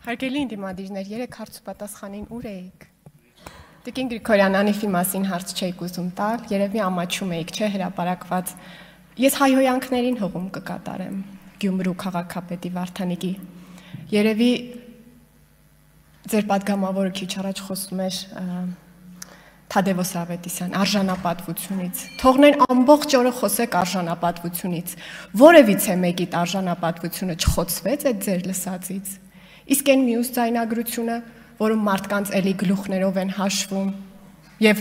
Հարգելի ընդդիմադիրներ, երեք հարց ու պատասխանին ուր էիք։ Տիկին Գրիգորյան Անիֆի մասին հարց չէիք ուզում տալ, երևի ամաչում էիք, չէ, հրապարակված։ Ես հայհոյանքներին հողում կկատարեմ Գյումրու քաղաքապետի Վարդանիկի։ Երևի ձեր պատգամավորը քիչ առաջ խոսում էր Թադևոս Ավետիսյան արժանապատվությունից։ Թողնեն ամբողջ օրը խոսեք արժանապատվությունից։ Որևիցե մեկիդ արժանապատվությունը չխոցվեց այդ ձեր լսածից։ Իսկ այն մյուս ձայնագրությունը, որում մարդկանց էլի գլուխներով են հաշվում եւ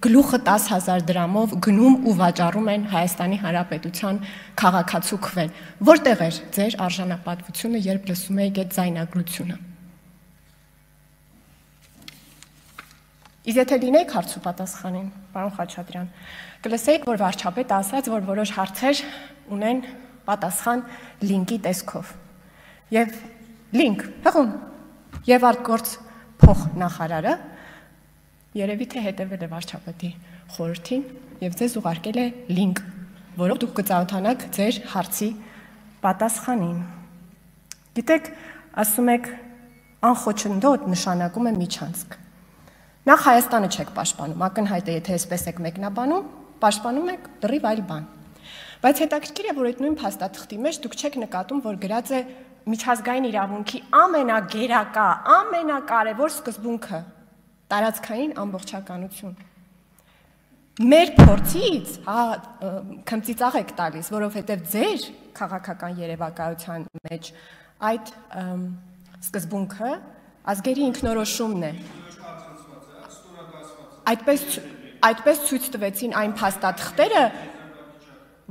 գլուխը 10,000 դրամով գնում ու վաճառում են Հայաստանի Հանրապետության քաղաքացու քվեն։ Որտեղ էր ձեր արժանապատվությունը, երբ լսում եք այդ ձայնագրությունը։ Իսկ եթե լինեիք հարց ու պատասխանին, պարոն Խաչատրյան, կլսեիք, որ վարչապետը ասաց, որ որոշ հարցեր ունեն պատասխան լինկի տեսքով։ Եվ լինք, հղում, եւ արտգործ փոխնախարարը երևի թե հետևել է վարչապետի խորհրդին եւ ձեզ ուղարկել է լինք, որով դուք կծանոթանաք ձեր հարցի պատասխանին։ Գիտեք, ասում եք, անխոչնդոտ նշանակում է միջանցք։ Նախ Հայաստանը չեք պաշտպանում, ակնհայտ է, եթե այսպես եք մեկնաբանում, պաշտպանում եք դռիվ այլ բան։ Բայց հետաքրքիր է, որ այդ նույն փաստաթղթի մեջ դուք չեք նկատում, որ գրած է միջազգային իրավունքի ամենագերակա, ամենակարևոր սկզբունքը՝ տարածքային ամբողջականություն։ Մեր փորձից քմծիծաղ եք տալիս, որովհետև ձեր քաղաքական երևակայության մեջ այդ սկզբունքը ազգերի ինքնորոշումն է։ Այդպես ցույց տվեցին այն փաստաթղթերը,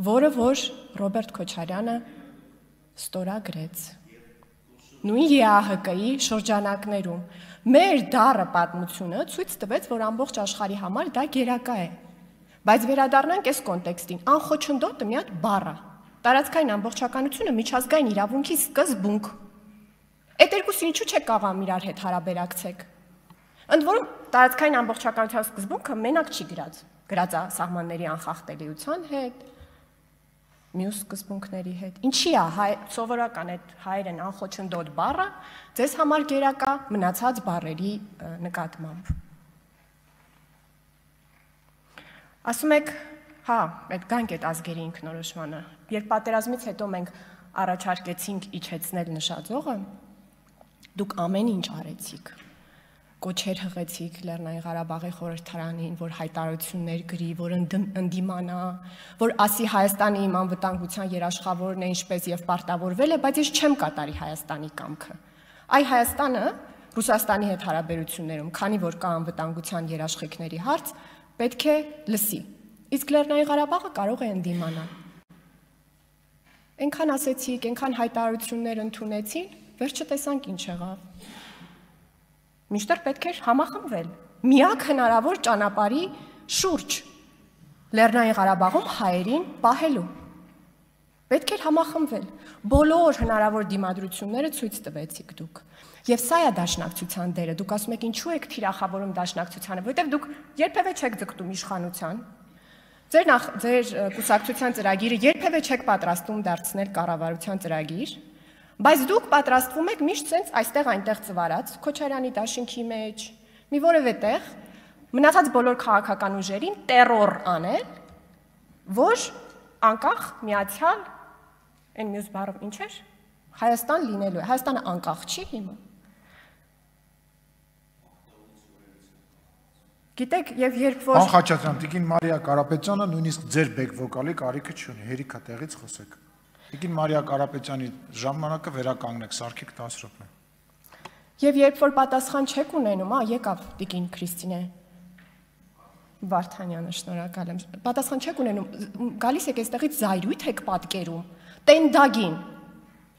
որը որ Ռոբերտ Քոչարյանը ստորագրեց։ Նույն ԵԱՀԿ-ի շրջանակներում մեր դառը պատմությունը ցույց տվեց, որ ամբողջ աշխարհի համար դա գերակա է։ Բայց վերադառնանք այս կոնտեքստին, անխոչնդոտը մի հատ բառ է։ Տարածքային ամբողջականությունը միջազգային իրավունքի սկզբունք։ Այդ երկուսին ինչու՞ չեք կարող իրար հետ հարաբերակցեք։ Ընդ որում տարածքային ամբողջականության սկզբունքը մենակ չի գրած, գրած է սահմանների անխախտելիության հետ, մյուս սկզբունքների հետ։ Ինչի է սովորական այդ հայերեն անխոչնդոտ բառը ձեզ համար գերակա մնացած բառերի նկատմամբ։ Ասում եք, հա, այդ գանք այդ ազգերի ինքնորոշմանը, երբ պատերազմից հետո մենք առաջարկեցինք իջեցնել նշաձողը, դուք ամեն ինչ արեցիք։ Կոչեր հղեցիք Լեռնային Ղարաբաղի խորհրդարանին, որ հայտարարություններ գրի, որ ընդդիմանա, որ ասի Հայաստանը իմ անվտանգության երաշխավորն է, ինչպես եւ պարտավորվել է, բայց ես չեմ կատարի Հայաստանի կամքը։ Այ Հայաստանը Ռուսաստանի հետ հարաբերություններում, քանի որ կա անվտանգության երաշխիքների հարց, պետք է լսի։ Իսկ Լեռնային Ղարաբաղը կարող է ընդդիմանալ։ Այնքան ասեցիք, այնքան հայտարարություններ ընդունեցին, վերջը տեսանք ինչ եղավ։ Մինչդեռ պետք էր համախմբվել միակ հնարավոր ճանապարհի շուրջ Լեռնային Ղարաբաղում հայերին պահելու։ Պետք էր համախմբվել։ Բոլոր հնարավոր դիմադրությունները ցույց տվեցիք դուք։ Եվ սա է դաշնակցության դերը։ Դուք ասում եք ինչու եք թիրախավորում դաշնակցությանը, որովհետև դուք երբևէ չեք ձգտում իշխանության։ Ձեր կուսակցության ծրագիրը երբևէ չեք պատրաստում դարձնել կառավարության ծրագիր։ Բայց դուք պատրաստվում եք միշտ սենց այստեղ-այնտեղ ծվարած, Քոչարյանի դաշինքի մեջ, մի որևէ տեղ, մնացած բոլոր քաղաքական ուժերին տերոր անել, որ անկախ միացյալ, այն մյուս բառը ինչ էր, Հայաստան լինելու է, Հայաստանը անկախ չի հիմա։ Գիտեք, եւ երբ որ Խաչատրյան, Տիկին Մարիա Կարապետյանը նույնիսկ ձեր բեք վոկալի կարիքը չունի, հերիքա տեղից խոսեք։ Տիկին Մարիա Կարապետյանի ժամանակը վերականգնեք, սարքեք 10 րոպե։ Եվ երբ որ պատասխան չեք ունենում, եկավ Տիկին Քրիստինե Վարդանյանը, շնորհակալ եմ։ Պատասխան չեք ունենում, գալիս եք այստեղից զայրույթ եք պատկերում, տենդագին,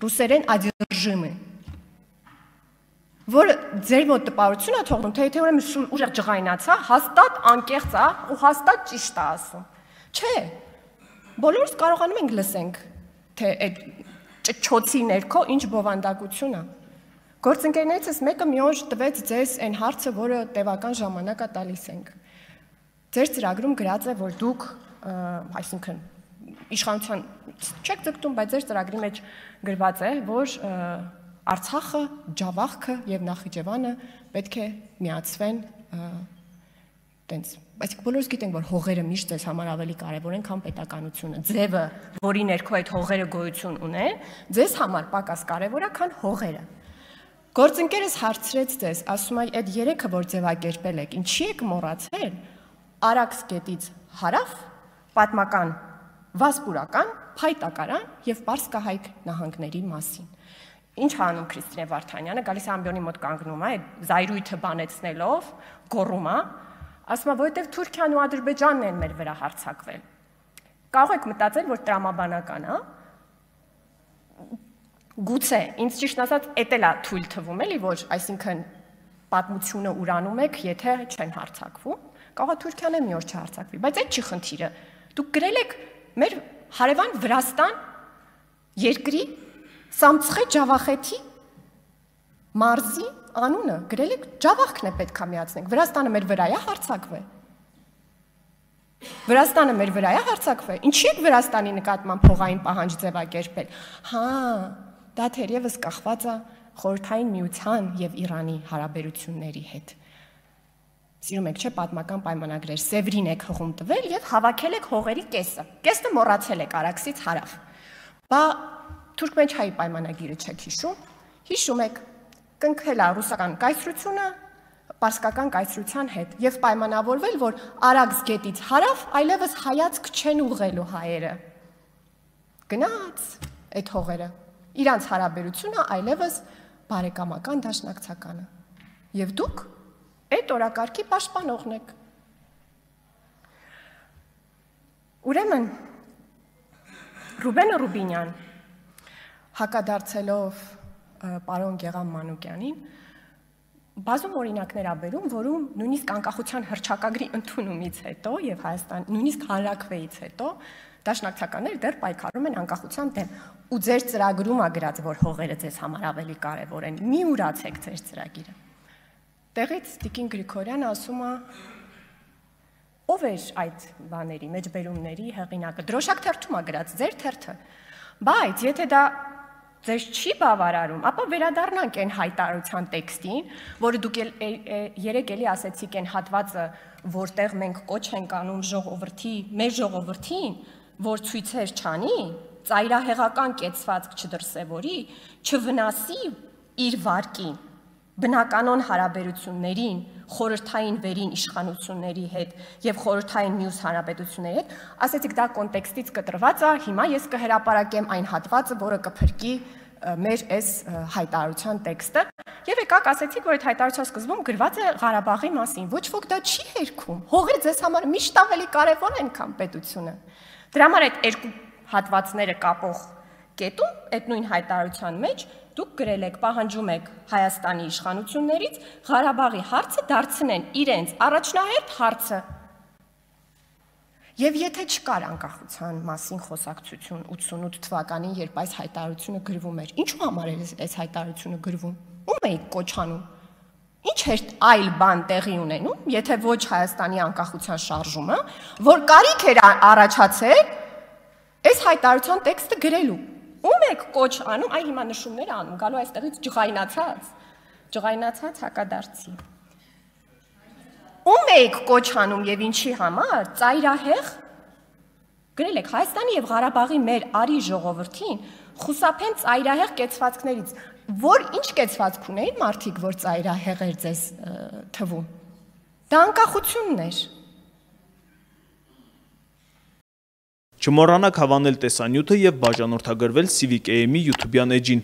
ռուսերեն одержимы, որ ձեր մոտ տպարություն է թողնում, թե եթե ուրեմն ուժեղ ջղայնացա, հաստատ անկեղծ է ու հաստատ ճիշտ է ասում։ Չէ, բոլորս կարողանում ենք լսենք, թե այդ ճոծի ներքո ինչ բովանդակություն է։ Գործընկերներիցս մեկը մի օր տվեց ձեզ այն հարցը, որը տևական ժամանակ է տալիս ենք։ Ձեր ծրագրում գրած է, որ դուք, այսինքն իշխանության չեք ձգտում, բայց ձեր ծրագրի մեջ գրված է, որ Արցախը, Ջավախքը եւ Նախիջևանը պետք է միացվեն տենց, այսինքն բոլորս գիտենք, որ հողերը միշտ ձեզ համար ավելի կարևոր են, քան պետականությունը։ Ձևը, որի ներքո այդ հողերը գոյություն ունեն, ձեզ համար պակաս կարևոր է, քան հողերը։ Գործընկերս հարցրեց ձեզ, ասում է, այդ երեքը, որ ձևակերպել եք, ինչի եք մոռացել Արաքս գետից հարավ, պատմական, վասպուրական, փայտակարան եւ Պարսկահայք նահանգների մասին։ Ինչ անում Քրիստինե Վարդանյանը, գալիս է ամբիոնի մոտ կանգնում է, այդ զայրույթը բանեցնելով, գոռում է, ասում է, որովհետեւ Թուրքիան ու Ադրբեջանն են մեր վրա հարձակվել։ Կարող եք մտածել, որ տրամաբանական է։ Գուցե, ինձ ճիշտ ասած, էդ էլ է թույլ թվում, էլի, որ այսինքն պատմությունը ուրանում եք, եթե չեն հարձակվում, կարող է Թուրքիան մի օր չհարձակվի, բայց այդ չի խնդիրը։ Դուք գրել եք մեր հարևան Վրաստան երկրի Սամցխե Ջավախեթի մարզի անունը, գրել եք Ջավախքն է պետք է միացնենք, Վրաստանը մեր վրա է հարձակվել։ Վրաստանը մեր վրա է հարձակվել, ինչի եք Վրաստանի նկատմամբ փողային պահանջ ձևակերպել։ Հա, դա թերևս կախված է Խորհրդային Միության եւ Իրանի հարաբերությունների հետ։ Սիրում եք, չէ, պատմական պայմանագրեր, Սևրին եք հողում տվել եւ հավաքել եք հողերի կեսը։ Կեսը մոռացել եք Արաքսից հարավ։ Բա Թուրքմենչայի պայմանագիրը չեք հիշում։ Հիշում եք, կնքել է ռուսական կայսրությունը պարսկական կայսրության հետ եւ պայմանավորվել, որ Արաքս գետից հարավ այլևս հայացք չեն ուղղելու հայերը։ Գնաց այդ հողերը։ Իրանց հարաբերությունը այլևս բարեկամական դաշնակցական է։ Եվ դուք այդ օրակարգի պաշտպանողն եք։ Ուրեմն Ռուբեն Ռուբինյան հակադարձելով պարոն Գեգամ Մանուկյանին բազում օրինակներ ա բերում, որում նույնիսկ անկախության հռչակագրի ընդունումից հետո եւ Հայաստան նույնիսկ հանրաքվեից հետո դաշնակցականները դեռ պայքարում են անկախության դեմ։ Ու ձեր ծրագրում ա գրած, որ հողերը ձեզ համար ավելի կարևոր են։ Մի ուրացեք ձեր ծրագիրը։ Տեղից Տիկին Գրիգորյանը ասում է. ով էր այդ բաների, մեջբերումների հեղինակը։ Դրոշակ թերթում ա գրած, ձեր թերթը։ Բայց եթե դա ձեզ չի բավարարում, ապա վերադառնանք այն հայտարարության տեքստին, որը դուք երեք էլի ասեցիք այն հատվածը, որտեղ մենք կոչ ենք անում ժողովրդի, մեր ժողովրդին, որ ցույցեր չանի, ծայրահեղական կեցվածք չդրսևորի, չվնասի իր վարկին, բնականոն հարաբերություններին, խորհրդային վերին իշխանությունների հետ եւ խորհրդային մյուս հանրապետությունների հետ, ասեցիք դա կոնտեքստից կտրված է, հիմա ես կհրապարակեմ այն հատվածը, որը կփրկի մեր այս հայտարարության տեքստը, եւ եկաք ասեցիք, որ այդ հայտարարության սկզբում գրված է Ղարաբաղի մասին, ոչ ոք դա չի հերքում, հողերը ձեզ համար միշտ ավելի կարեւոր են, քան պետությունը։ Դրա համար այդ երկու հատվածները կապող կետում, այդ նույն հայտարարության մեջ դուք գրել եք, պահանջում եք Հայաստանի իշխանություններից Ղարաբաղի հարցը դարձնեն իրենց առաջնահերթ հարցը։ Եվ եթե չկար անկախության մասին խոսակցություն 88 թվականին, երբ այս հայտարարությունը գրվում էր, ինչու համար էր այս հայտարարությունը գրվում։ Ում էիք կոչանում։ Ինչ էր այլ բան տեղի ունենում, եթե ոչ Հայաստանի անկախության շարժումը, որ կարիք էր առաջացել այս հայտարարության տեքստը գրելու։ Ում եք կոչ անում, այ հիմա նշումներ անում, գալու այստեղից ջղայնացած հակադարձի։ Ում եք կոչ անում եւ ինչի համար, ծայրահեղ գրել եք Հայաստանի եւ Ղարաբաղի մեր արի ժողովրդին խուսափեն ծայրահեղ կեցվածքներից, որ ինչ կեցվածք ունեին մարդիկ, որ ծայրահեղ էր ձեզ թվում։ Դա անկախությունն էր։ Չմոռանաք հավանել տեսանյութը եւ բաժանորդագրվել Civic AM-ի YouTube-յան էջին։